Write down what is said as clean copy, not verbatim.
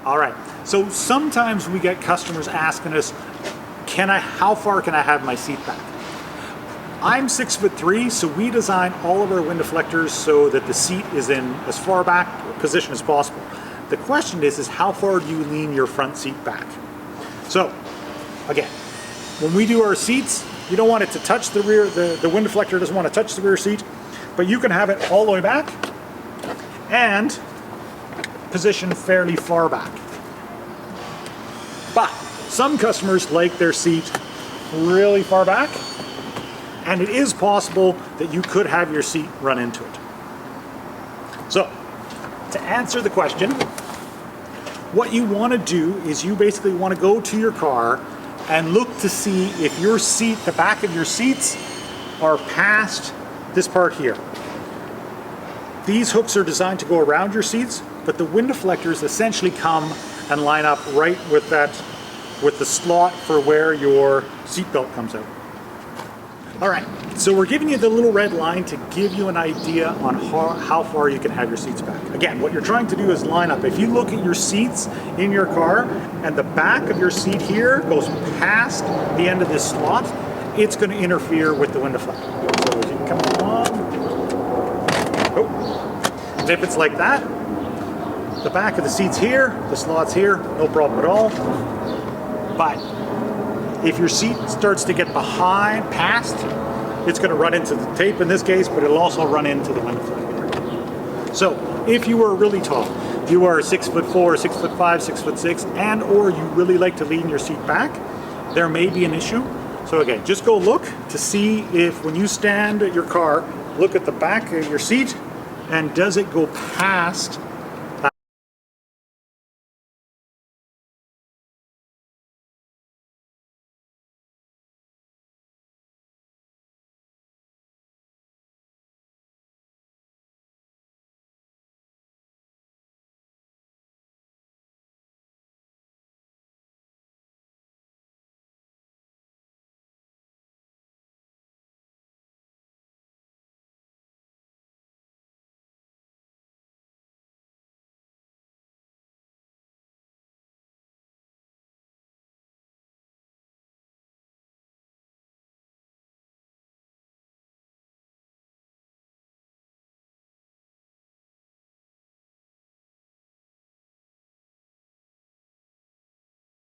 All right, so sometimes we get customers asking us, how far can I have my seat back? I'm 6'3", so we design all of our wind deflectors so that the seat is in as far back position as possible. The question is how far do you lean your front seat back? So, again, when we do our seats, you don't want it to touch the rear, the wind deflector doesn't want to touch the rear seat, but you can have it all the way back and position fairly far back. But some customers like their seat really far back, and it is possible that you could have your seat run into it. So, to answer the question, what you want to do is you basically want to go to your car and look to see if your seat, the back of your seats, are past this part here. These hooks are designed to go around your seats, but the wind deflectors essentially come and line up right with the slot for where your seatbelt comes out. All right, so we're giving you the little red line to give you an idea on how far you can have your seats back. Again, what you're trying to do is line up. If you look at your seats in your car and the back of your seat here goes past the end of this slot, it's going to interfere with the wind deflector. So as you come along, and if it's like that, the back of the seat's here, the slot's here, no problem at all. But if your seat starts to get past, it's going to run into the tape in this case, but it'll also run into the wind deflector. So if you are really tall, you are 6'4", 6'5", 6'6", and or you really like to lean your seat back, there may be an issue. So again, just go look to see if when you stand at your car, look at the back of your seat, and does it go past